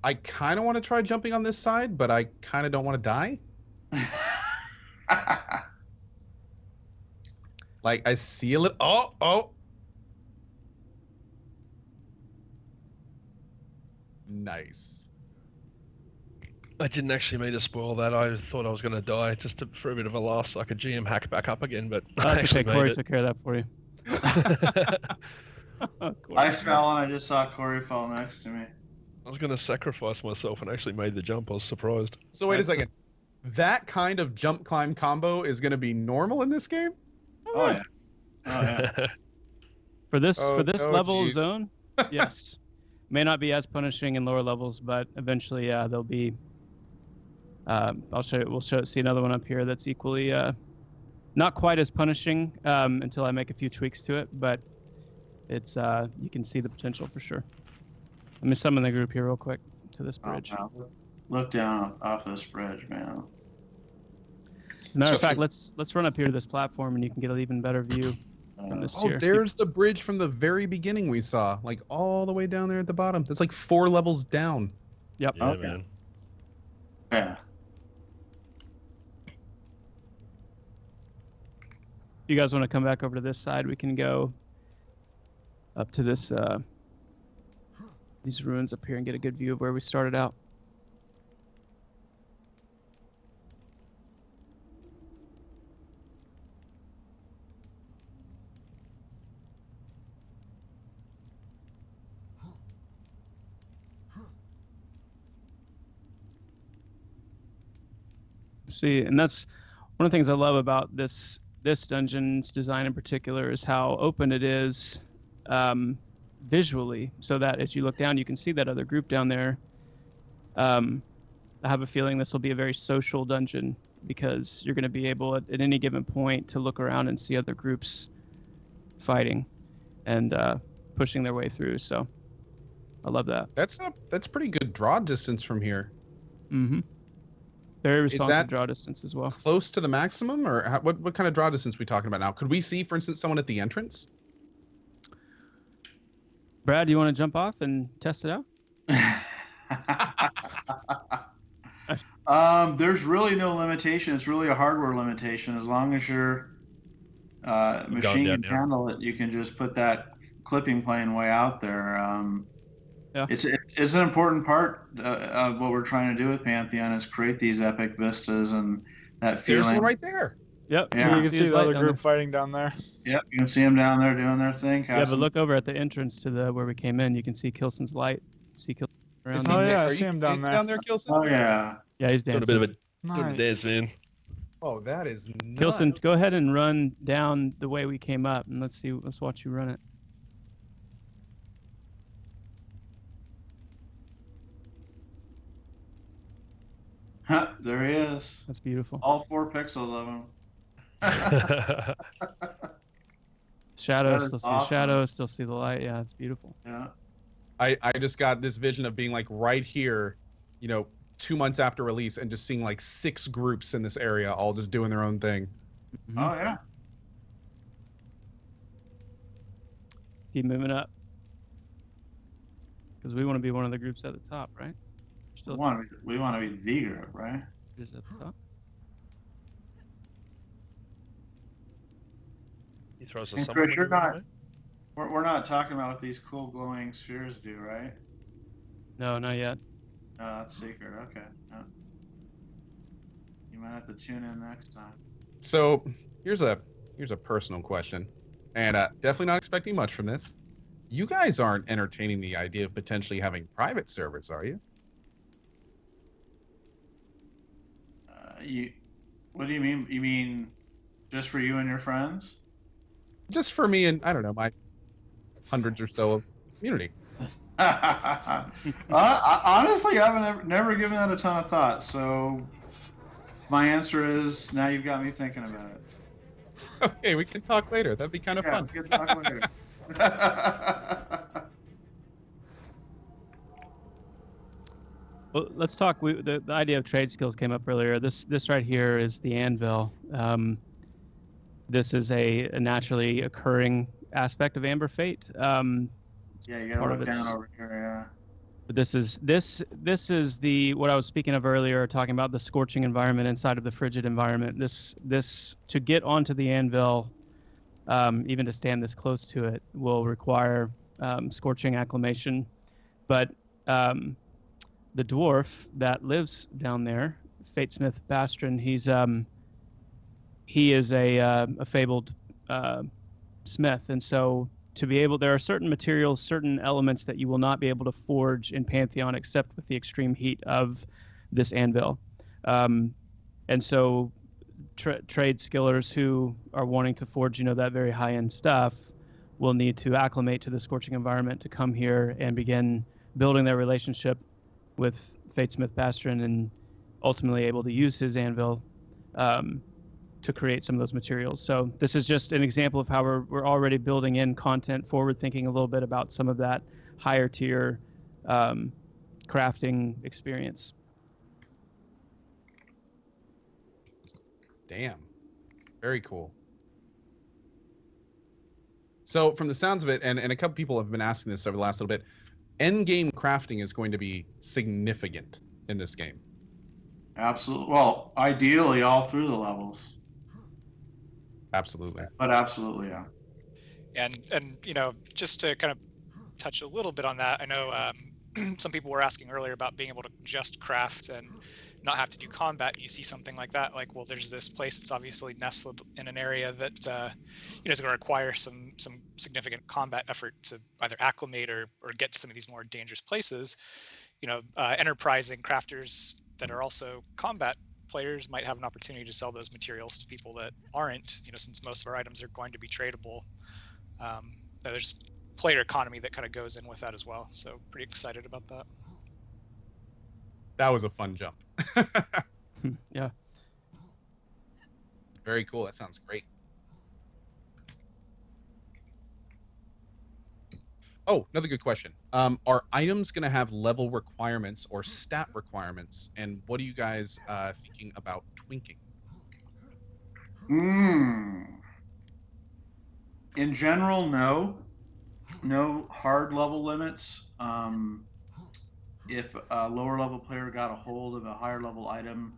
I kind of want to try jumping on this side, but I kind of don't want to die. Like, I see a little... Oh! Nice. I didn't actually mean to spoil that. I thought I was going to die for a bit of a laugh so I could GM hack back up again, but I actually made Corey it. took care of that for you. I fell and I just saw Corey fall next to me. I was going to sacrifice myself and actually made the jump. I was surprised. So wait a second. That kind of jump climb combo is going to be normal in this game? Oh yeah. Oh yeah. For this level geez. zone, yes. May not be as punishing in lower levels, but eventually, they'll be. I'll show you. We'll see another one up here that's equally not quite as punishing until I make a few tweaks to it, but it's you can see the potential for sure. Let me summon the group here real quick to this bridge. Oh, look down off this bridge, man. As a matter of fact, let's run up here to this platform, and you can get an even better view from this tier. Oh, there's the bridge from the very beginning we saw, like all the way down there at the bottom. That's like 4 levels down. Yep. Yeah, Okay. man. Yeah. If you guys want to come back over to this side, we can go up to this these ruins up here and get a good view of where we started out. See, and that's one of the things I love about this dungeon's design in particular is how open it is visually, so that as you look down, you can see that other group down there. I have a feeling this will be a very social dungeon because you're going to be able at any given point to look around and see other groups fighting and pushing their way through. So I love that. That's pretty good draw distance from here. Mm-hmm. Very Is responsive that draw distance as well. close to the maximum, or what kind of draw distance are we talking about now? Could we see, for instance, someone at the entrance? Brad, do you want to jump off and test it out? There's really no limitation. It's really a hardware limitation. As long as your machine can handle it, you can just put that clipping plane way out there. Yeah. It's an important part of what we're trying to do with Pantheon is create these epic vistas and that feeling. There's one right there. Yep. Yeah. You can see the other group fighting down there. Yep, you can see them down there doing their thing. Yeah, but look over at the entrance to where we came in. You can see Kilson's light. See Kilson around Oh there. yeah, I see him down there. Down there, Kilson? Oh yeah. Yeah, he's Doing dancing. a bit of a dance, man. Oh, that is nuts. Kilson, go ahead and run down the way we came up, and let's watch you run it. Huh, there he is. That's beautiful. All 4 pixels of him. Shadow, That is still see awesome. the shadow, still see the light. Yeah, it's beautiful. Yeah. I just got this vision of being like right here, 2 months after release, and just seeing like 6 groups in this area all just doing their own thing. Mhm. Oh yeah. Keep moving up. Because we want to be one of the groups at the top, right? We want to be the group, right? Just at the top. He throws And us Chris, you're somewhere. not. We're not talking about what these cool glowing spheres do, right? No, not yet. No, that's secret. Okay. No. You might have to tune in next time. So here's a personal question, and definitely not expecting much from this. You guys aren't entertaining the idea of potentially having private servers, are you? What do you mean? You mean just for you and your friends? Just for me and, I don't know, my hundreds or so of community. Honestly, I've never given that a ton of thought. So my answer is now you've got me thinking about it. Okay, we can talk later. That'd be kind of fun. We can talk later. Well, let's talk. The idea of trade skills came up earlier. This right here is the anvil. This is a naturally occurring aspect of Amber Fate. Yeah, you gotta part of look its- down over here. But this is the what I was speaking of earlier, talking about the scorching environment inside of the frigid environment. This to get onto the anvil, even to stand this close to it, will require scorching acclimation. But the dwarf that lives down there, Fatesmith Bastron, he is a fabled smith, and so to be able, there are certain materials, certain elements that you will not be able to forge in Pantheon except with the extreme heat of this anvil. And so trade skillers who are wanting to forge, that very high-end stuff will need to acclimate to the scorching environment to come here and begin building their relationship with Fatesmith Bastron and ultimately able to use his anvil to create some of those materials. So this is just an example of how we're already building in content, forward thinking a little bit about some of that higher tier crafting experience. Damn. Very cool. So from the sounds of it, and a couple people have been asking this over the last little bit, end game crafting is going to be significant in this game. Absolutely. Well, ideally all through the levels. Absolutely. But absolutely, yeah. And just to kind of touch a little bit on that, I know some people were asking earlier about being able to just craft and not have to do combat. You see something like that, like, well, there's this place that's obviously nestled in an area that is going to require some significant combat effort to either acclimate or get to some of these more dangerous places. Enterprising crafters that are also combat players might have an opportunity to sell those materials to people that aren't, since most of our items are going to be tradable. There's player economy that kind of goes in with that as well. So pretty excited about that. That was a fun jump. Yeah. Very cool. That sounds great. Oh, another good question. Are items going to have level requirements or stat requirements? And what are you guys thinking about twinking? In general, no. No hard level limits. If a lower level player got a hold of a higher level item,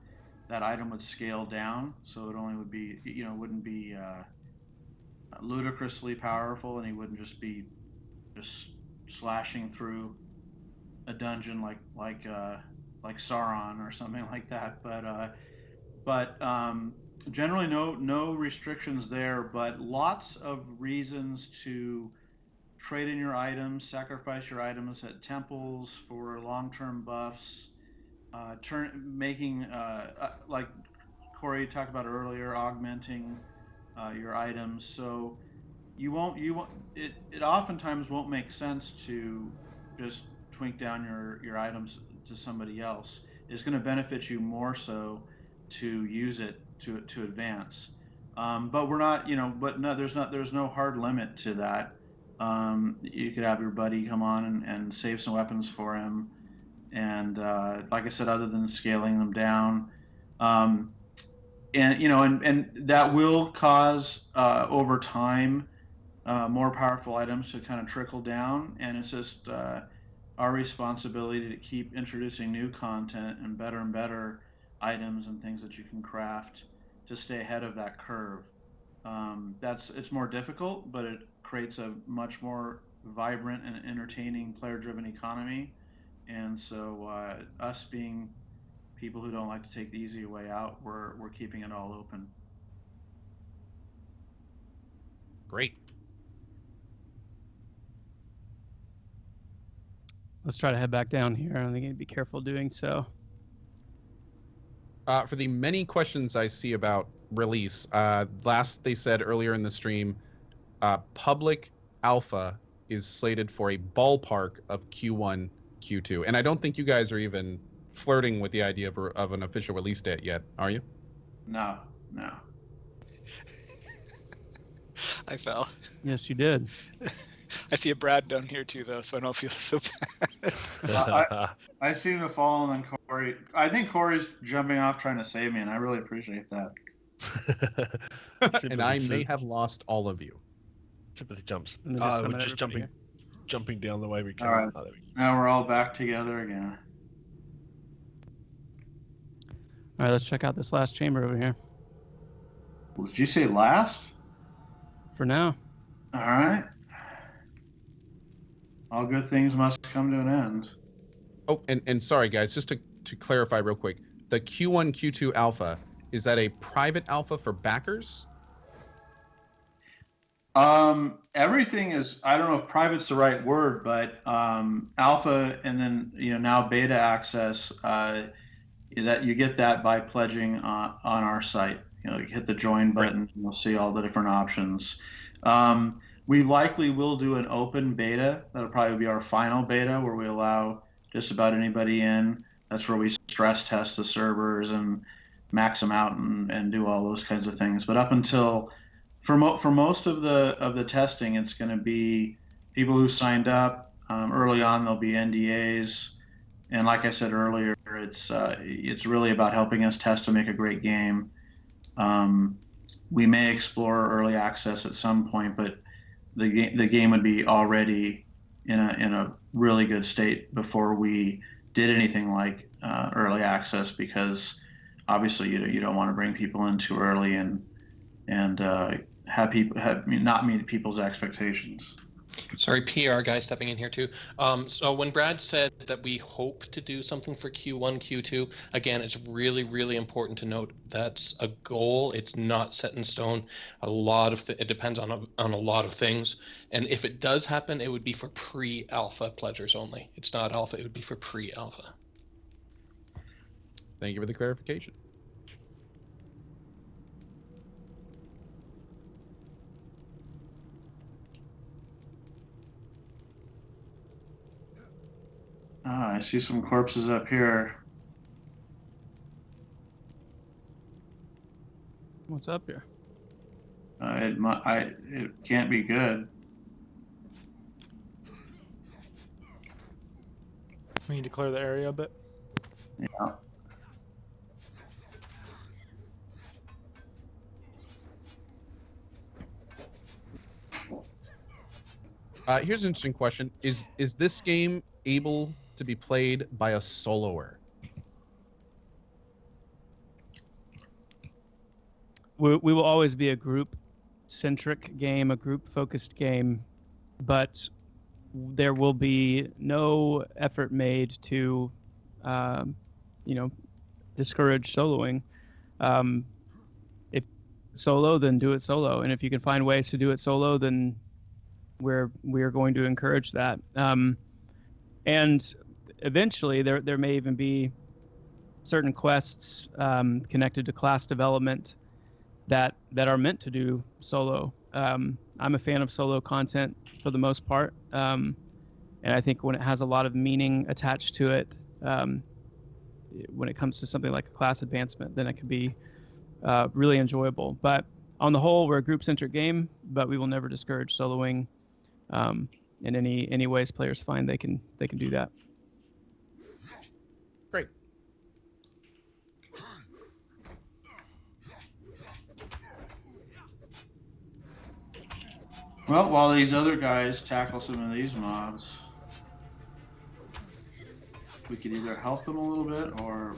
that item would scale down. So it only would be, wouldn't be ludicrously powerful, and he wouldn't just be slashing through a dungeon like Sauron or something like that. But generally no restrictions there, but lots of reasons to trade in your items, sacrifice your items at temples for long-term buffs, making like Corey talked about earlier, augmenting your items. So it oftentimes won't make sense to just twink down your items to somebody else. It's going to benefit you more so to use it to advance. But we're not, but no, there's no hard limit to that. You could have your buddy come on and save some weapons for him, and like I said, other than scaling them down, and that will cause over time more powerful items to kind of trickle down, and it's just our responsibility to keep introducing new content and better items and things that you can craft to stay ahead of that curve. It's more difficult, but it creates a much more vibrant and entertaining player-driven economy. And so us being people who don't like to take the easy way out, we're keeping it all open. Great. Let's try to head back down here. I think you need to be careful doing so. For the many questions I see about release, last they said earlier in the stream, public alpha is slated for a ballpark of Q1, Q2. And I don't think you guys are even flirting with the idea of an official release date yet, are you? No. I fell. Yes, you did. I see a Brad down here too, though, so I don't feel so bad. I seem to fall, and then Corey. I think Corey's jumping off trying to save me, and I really appreciate that. And I may have lost all of you. Sympathy jumps. And then I just was summon just everybody jumping. jumping down the way we can. All right. Oh, there we go. Now we're all back together again. All right, let's check out this last chamber over here. Did you say last? For now. All right. All good things must come to an end. Oh, and sorry guys, just to clarify real quick, the Q1, Q2 alpha, is that a private alpha for backers? Everything is, I don't know if private's the right word, but alpha and then now beta access, that you get that by pledging on our site. You hit the join button, and you'll see all the different options. We likely will do an open beta. That'll probably be our final beta, where we allow just about anybody in. That's where we stress test the servers and max them out and do all those kinds of things. But up until for most of the testing, it's going to be people who signed up early on. There'll be NDAs, and like I said earlier, it's really about helping us test to make a great game. We may explore early access at some point, but the game would be already in a really good state before we did anything like early access, because obviously you don't want to bring people in too early and not meet people's expectations. Sorry, PR guy stepping in here too. So when Brad said that we hope to do something for Q1, Q2, again, it's really, really important to note that's a goal. It's not set in stone. It depends on a lot of things. And if it does happen, it would be for pre-alpha pledgers only. It's not alpha. It would be for pre-alpha. Thank you for the clarification. I see some corpses up here. What's up here? It can't be good. We need to clear the area a bit. Yeah. Here's an interesting question: Is this game able to be played by a soloer? We will always be a group-centric game, a group-focused game, but there will be no effort made to, discourage soloing. If solo, then do it solo, and if you can find ways to do it solo, then we are going to encourage that. And eventually, there may even be certain quests connected to class development that are meant to do solo. I'm a fan of solo content for the most part, and I think when it has a lot of meaning attached to it, when it comes to something like a class advancement, then it can be really enjoyable. But on the whole, we're a group-centric game, but we will never discourage soloing in any ways players find they can do that. Great. Well, while these other guys tackle some of these mobs, we could either help them a little bit or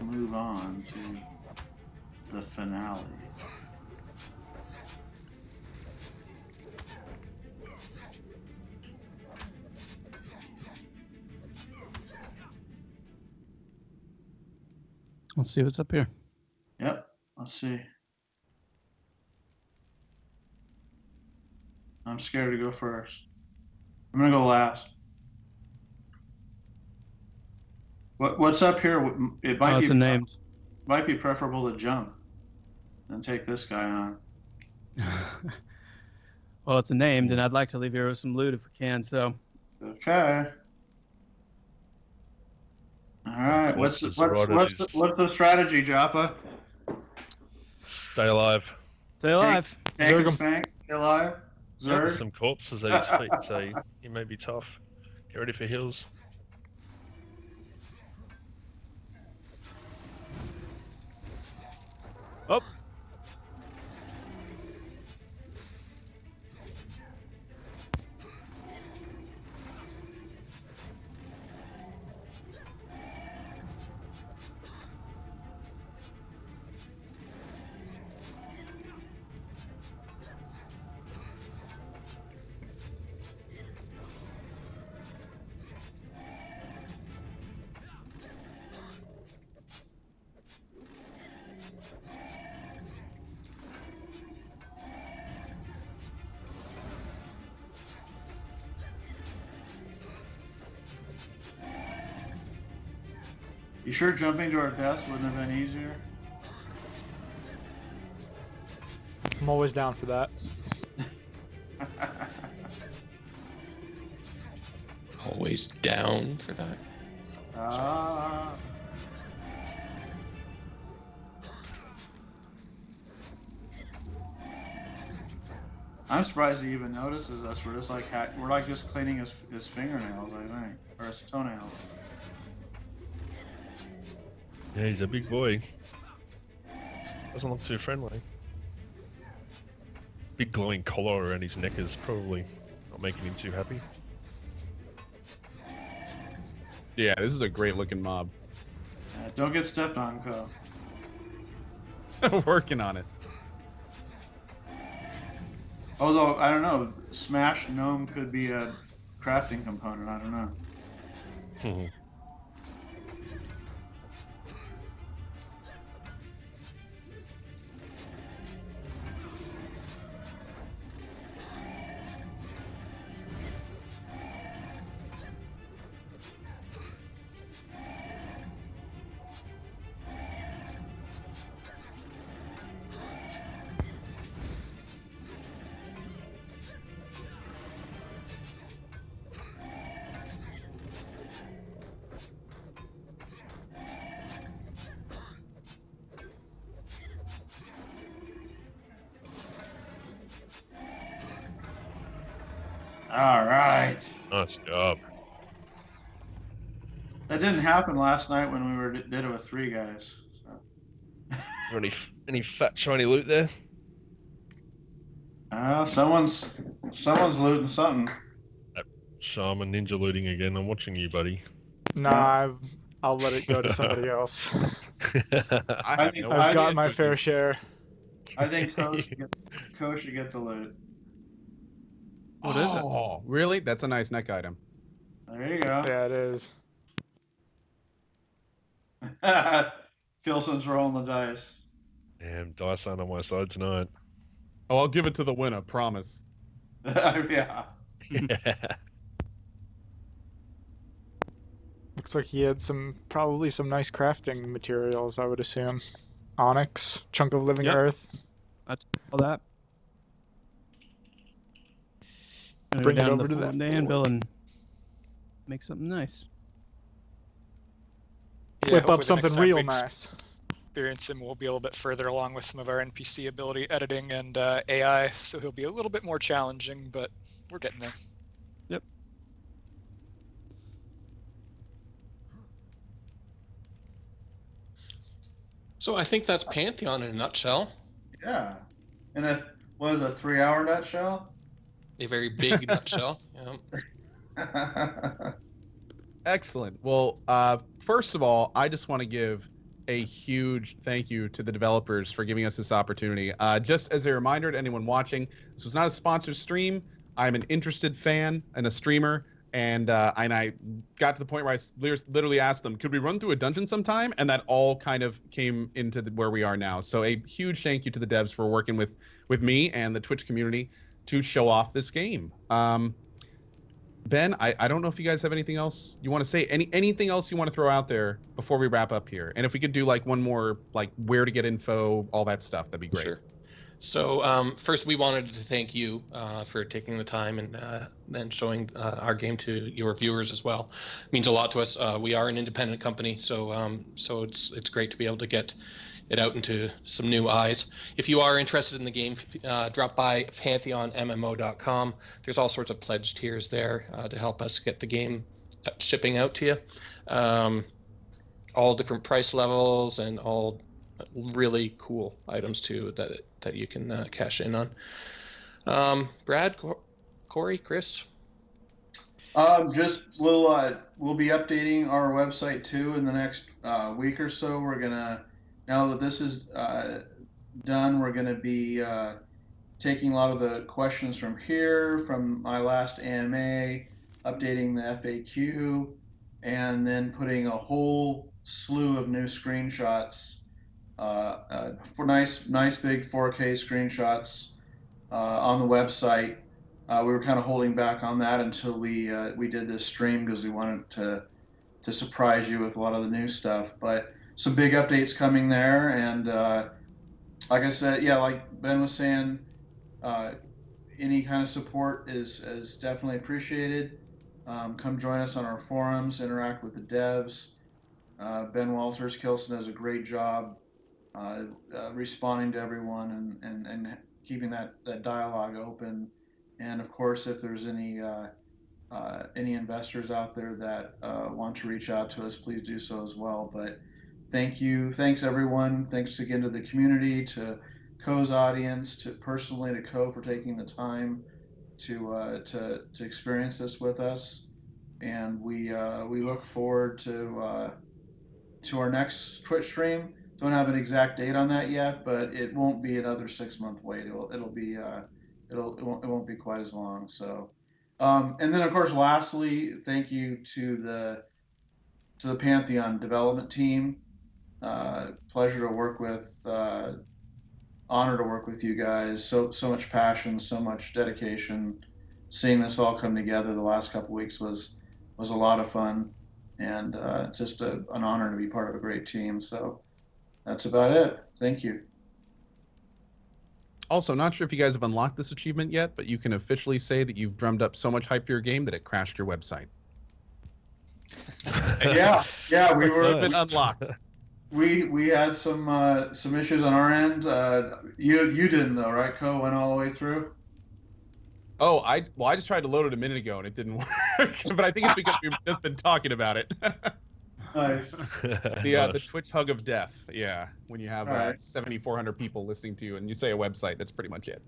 move on to the finale. Let's see what's up here. Yep, let's see. I'm scared to go first. I'm gonna go last. What's up here? It might It's be names. might be preferable to jump and take this guy on. Well, it's a named, and I'd like to leave here with some loot if we can. So. Okay. All right. What's the strategy, Joppa? Stay alive. Stay alive. Tank and spank. Stay alive. There's Zerg. some corpses at his feet, so you may be tough. Get ready for heals. Oh. You sure jumping to our deaths wouldn't have been easier? I'm always down for that. Always down for that. Ah. I'm surprised he even notices us. We're just like just cleaning his fingernails, I think, or his toenails. Yeah, he's a big boy. Doesn't look too friendly. Big glowing collar around his neck is probably not making him too happy. Yeah, this is a great looking mob. Don't get stepped on, Cohh. Working on it. Although I don't know, Smash Gnome could be a crafting component. I don't know. All right. Nice job. That didn't happen last night when we did it with 3 guys. So. Any fat shiny loot there? Someone's looting something. Shaman ninja looting again. I'm watching you, buddy. Nah, I'll let it go to somebody else. I've I've got my fair share. I think Cohh should get the loot. What is it? Oh, really? That's a nice neck item. There you go. Yeah, it is. Kilson's rolling the dice. Damn, dice aren't on my side tonight. Oh, I'll give it to the winner, promise. Yeah. Looks like he had probably some nice crafting materials, I would assume. Onyx, chunk of living Yep. earth. All that. Gonna Bring go it down over the to that the anvil and make something nice. Yeah, Whip hopefully up the something next time real we nice. experience him, we'll be a little bit further along with some of our NPC ability editing and AI, so he'll be a little bit more challenging, but we're getting there. So I think that's Pantheon in a nutshell. Yeah. In a 3-hour nutshell? A very big nutshell. Yeah. Excellent. Well, first of all, I just want to give a huge thank you to the developers for giving us this opportunity. Just as a reminder to anyone watching, this was not a sponsored stream. I'm an interested fan and a streamer, and I got to the point where I literally asked them, could we run through a dungeon sometime? And that all kind of came into where we are now. So a huge thank you to the devs for working with me and the Twitch community to show off this game. Ben, I don't know if you guys have anything else you want to say. Anything else you want to throw out there before we wrap up here? And if we could do like one more, like where to get info, all that stuff, that'd be great. Sure. So first, we wanted to thank you for taking the time and showing our game to your viewers as well. It means a lot to us. We are an independent company, so it's great to be able to get it out into some new eyes. If you are interested in the game, drop by pantheonmmo.com. There's all sorts of pledge tiers there to help us get the game shipping out to you. All different price levels and all really cool items too that you can cash in on. Brad, Corey, Chris. We'll be updating our website too in the next week or so. We're gonna, now that this is done, we're gonna be taking a lot of the questions from here, from my last AMA, updating the FAQ, and then putting a whole slew of new screenshots, for nice big 4K screenshots on the website. We were kind of holding back on that until we did this stream because we wanted surprise you with a lot of the new stuff. But some big updates coming there, and like I said, yeah, like Ben was saying, any kind of support is definitely appreciated. Come join us on our forums, interact with the devs. Ben Walters, Kilson does a great job responding to everyone and keeping that dialogue open. And of course, if there's any investors out there that want to reach out to us, please do so as well. But thanks everyone. Thanks again to the community, to Cohh's audience, to personally to Cohh for taking the time to experience this with us. And we look forward to our next Twitch stream. Don't have an exact date on that yet, but it won't be another 6-month wait. It won't be quite as long. So, and then of course, lastly, thank you to the Pantheon development team. Pleasure to work with. Honor to work with you guys. So much passion, so much dedication. Seeing this all come together the last couple weeks was a lot of fun, and it's just an honor to be part of a great team. So that's about it. Thank you. Also, not sure if you guys have unlocked this achievement yet, but you can officially say that you've drummed up so much hype for your game that it crashed your website. Yeah, we were been unlocked. We had some issues on our end. You didn't though, right? Cohh went all the way through. Oh, I just tried to load it a minute ago and it didn't work. But I think it's because we've just been talking about it. Nice. The Twitch hug of death. Yeah, when you have right. 7,400 people listening to you and you say a website, that's pretty much it.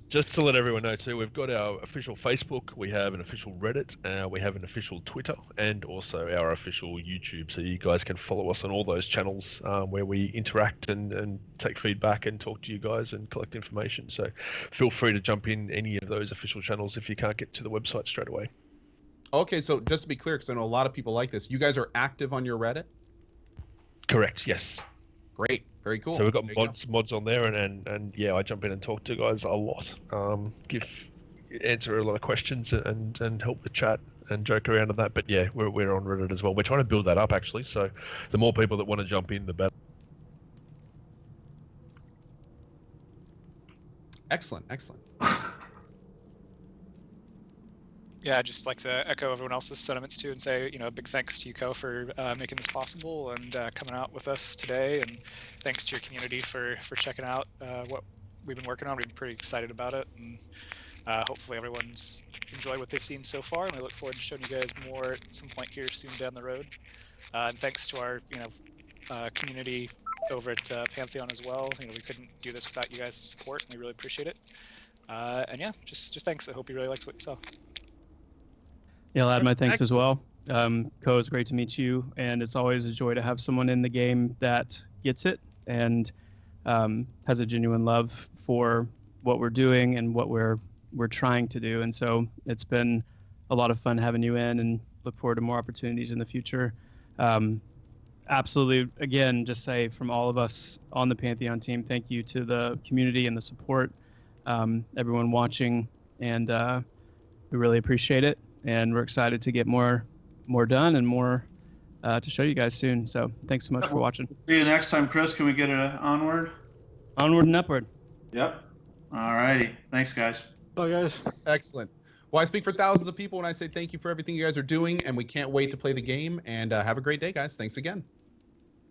Just to let everyone know too, we've got our official Facebook, we have an official Reddit, we have an official Twitter, and also our official YouTube. So you guys can follow us on all those channels where we interact and take feedback and talk to you guys and collect information. So feel free to jump in any of those official channels if you can't get to the website straight away. Okay, so just to be clear, because I know a lot of people like this, you guys are active on your Reddit? Correct, yes. Great, very cool. So we've got mods on there, and yeah, I jump in and talk to guys a lot. Answer a lot of questions and help the chat and joke around on that. But yeah, we're on Reddit as well. We're trying to build that up actually. So the more people that want to jump in, the better. Excellent. Yeah, I'd just like to echo everyone else's sentiments too and say, a big thanks to you, Cohh, for making this possible and coming out with us today. And thanks to your community for checking out what we've been working on. We've been pretty excited about it. And hopefully everyone's enjoyed what they've seen so far. And we look forward to showing you guys more at some point here soon down the road. And thanks to our, community over at Pantheon as well. We couldn't do this without you guys' support, and we really appreciate it. And yeah, just thanks. I hope you really liked what you saw. Yeah, I'll add my thanks as well. Cohh, it's great to meet you, and it's always a joy to have someone in the game that gets it and has a genuine love for what we're doing and what we're trying to do. And so it's been a lot of fun having you in, and look forward to more opportunities in the future. Absolutely, again, just say from all of us on the Pantheon team, thank you to the community and the support, everyone watching, and we really appreciate it. And we're excited to get more done and more to show you guys soon. So thanks so much for watching. See you next time, Chris. Can we get it onward? Onward and upward. Yep. All righty. Thanks, guys. Bye, guys. Excellent. Well, I speak for thousands of people when I say thank you for everything you guys are doing, and we can't wait to play the game. And have a great day, guys. Thanks again.